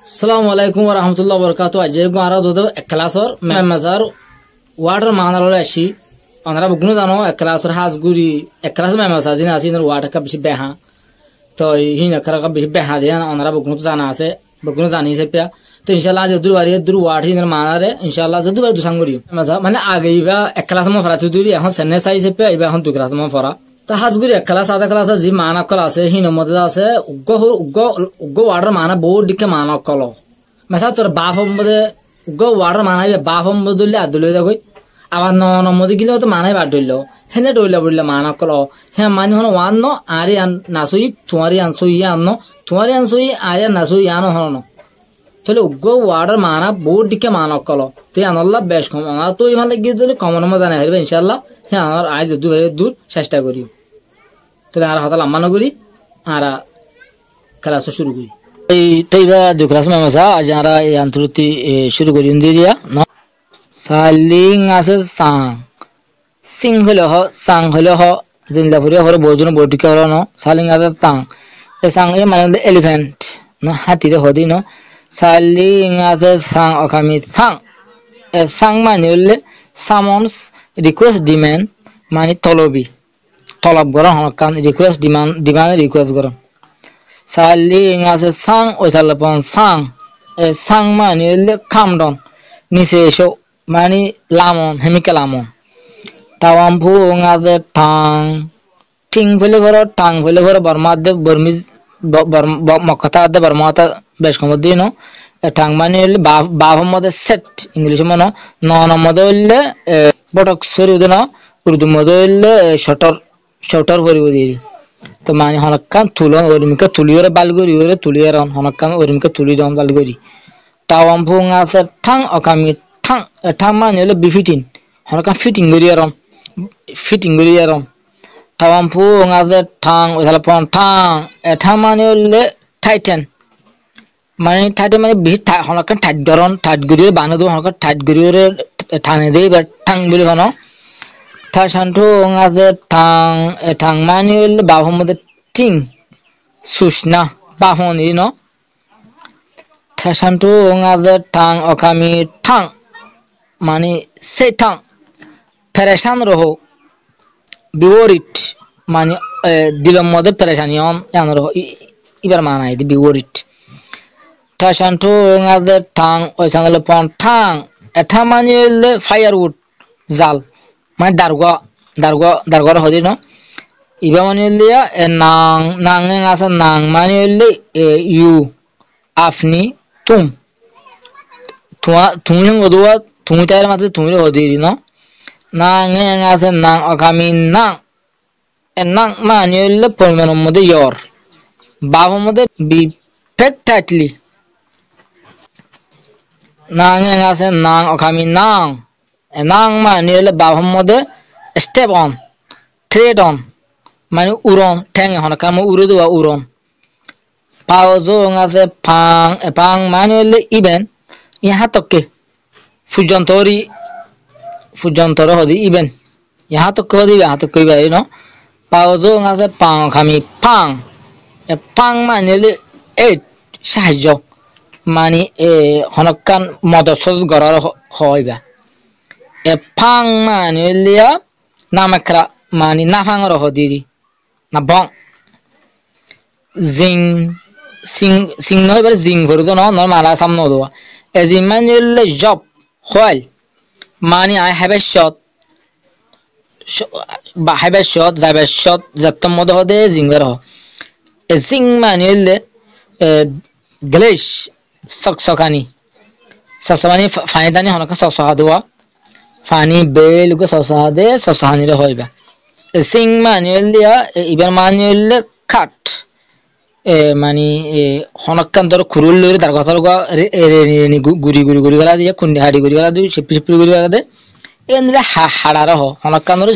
Assalamualaikum warahmatullahi wabarakatuh. Aje go ara dodo eklasor memazar water manalo ashi anara bugnu dano eklasor has guri eklas memazar jina asin water ka bishi beha to hina kara ka bishi beha diana anara bugnu jana ase bugnu jani se pya तो इंशाल्लाह जदुर वारी दूर वाट ही माना रे इंशाल्लाह जदुर वारी दुसंगुरी मजा माने आगे इबा एक क्लास में फरा दुरी हम सन्ने साई से पे इबा हम दु क्लास में फरा तो हाजगुरी एक क्लास आधा क्लास जी माना क्लास है ही नमदा से उगो वाटर माना बोर्ड के माना कलो mesela তোর বাপ মধ্যে গো ওয়াটার মানাইবে বাপ মধ্যে দিলে আদুলে যাগই আবার নন মধ্যে গিলে তো মানাই বাদ দিল হেনে ডইলা বললে মানা কল হে মানি হন ওয়ান ন আরে নাসুই তোমারি আনসুই আন্ন তোমারি আনসুই আরে নাসুই আনো হন তাহলে গো ওয়াটার মানা বহুত দিকে মানা কল তুই আনল্লাহ বেশ কম না তুই ভালো গিয়ে দিলে কমন মজা না হইবে ইনশাআল্লাহ হে আমার আজ দূর চেষ্টা করি তাহলে আর হতাল আম্মানো করি আর ক্লাস শুরু করি Taiba du kelas masa ajara antruti शुरू करी दिया न सालिंग आसे सिंग हलो हो सांग हलो हो जिनला पुरे हर बोजन बोटिका हलो न सालिंग आसे तांग ए सांग ए माने एलिफेंट न हाथी रे होदी न सालिंग आसे सांग अकामी सांग ए सांग माने ले summons request demand माने तलब गरा ह कान रिक्वेस्ट डिमांड रिक्वेस्ट गरा सालिंग आसे sang osalapon sang mani le calm down nise sho mani lamon hemika lamon tawampu ngade ting phele boro barmade burmiz makata de barmata besh komodino tang mani le baba mode set english mono no mode le botok sori udena urdu mode le shutter kori udiri तो माने हनक्कान तुलन ओरिमिका तुलियोरे बालगोरी ओरे तुलियरन हनक्कान ओरिमिका तुलिदन बालगोरी टावाम फुंगा से थांग अकामी थांग माने ले बिफिटिन हनक्कान fitting गोरियरन टावाम फुंगा से थांग ओसाला पन थांग माने ले टाइटन माने बि हनक्कान टाइट गोरियर बानदो हनक्कान टाइट गोरियर थाने दे बा थांग बिले हनो थाशान्तो ngaze tang manual bahomode ting susna bahoni no थाशान्तो ngaze tang okami tang mani se tang परेशान रहो बिवोरिट माने दिलो मode परेशानियन यान रहो इबार माना है बिवोरिट थाशान्तो ngaze tang ओसांगले पन tang एथा manual firewood जाल माने दारगो होदी न इबा माने लिया नांग आसा नांग माने ले यू आपनी तुम गदुआ तुम तार माते तुम रे होदी न नांग आसा नांग अकामी नांग माने ले परमेन मदे योर बाबा मदे बी perfectly नांग आसा नांग अकामी नांग माने ले बाबा मदे step on thread on माने उरन ठेंगे हन काम उरे दुआ उरन पावजो ngase pang माने ले इवेन यहां तक के फुजंतर होदी इवेन यहां तक होदी यहां तक कोई भाई न पावजो ngase pang खामी pang माने ले 8 साहाय्य माने हनकान मदद गरार होइबा pang माने लिया नामकरा मानी नाफांग रहो दीरी ना बंग सिंग नो इबर जिंग भर दो न मारा सामने दो एज इमानुअल जॉब व्हाइल मानी आई हैव a shot जत्तम मद होदे जिंग रहो ए जिंग मानुअल ग्लेश सकसकानी फायदानी हनका सकसहा दुआ फानी बेल को ससादे ससानी रे होइबा सिंग मानुअल लिया इबन मानुअल काट मानी हनक्कान दर खुरुल रे दरगतर गो रे गुरी गला दिया कुंडी हाडी गुरी गला दु शिपि गुरी गला दे एनले हाडा रे हो हनक्कान दर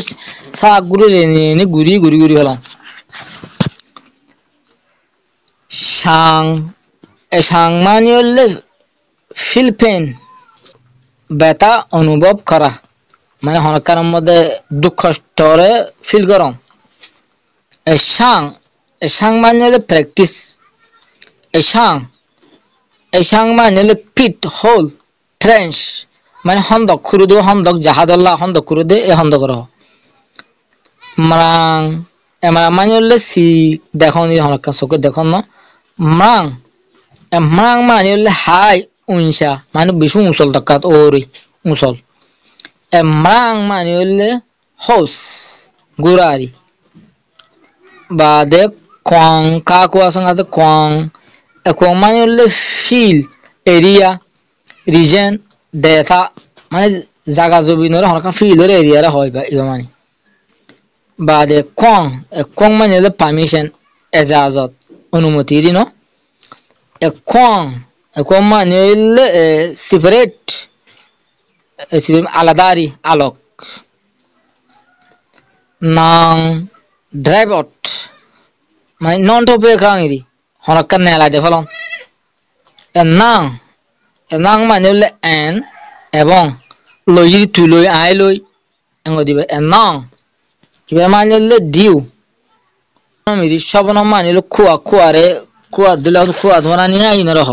सा गुरी रे नि गुरी गला सांग मानुअल फील पेन बेता अनुभव करा माने हनकार मध्य दुख कष्टरे फील करम सांग माने प्रैक्टिस सांग এসাং মানে হলে পিট হোল ট্রেঞ্চ মানে হন্দক খুরুদো হন্দক জাহাদল্লা হন্দক খুরুদে এ হন্দক রহ মরাং এমারা মানে হলে সি দেখো নি হনকা চোখে দেখো ন মরাং মরাং মানে হলে হাই উঞ্চা মানে বিশু উঁচল টাকাত ওরি উঁচল মরাং মানে হলে হোস গুরারি বাদে কোং কাকুয়া সঙ্গাতে কোং কোং মানে হলে ফিল এরিয়া রিজন দেথা মানে জায়গা জমি নরে হনকা ফিলর এরিয়ারে হয় বা ইবা মানে বাদে কোং মানে হলে পারমিশন এজাজত অনুমতি দিন কোং মানে হলে সেপারেট আলাদারি আলোক নাং ড্রাইভট মানে নন টপে খাঙিরি হনকা নেলা দে ফলন নাং মানে হলে এন এবং লই তুই লই আই লই এঙ্গ দিবে নাং কিবা মানে হলে ডিউ মিরি সবন মানে হলো খুয়া দিলে খুয়া ধরা নিয়ে আইন রহ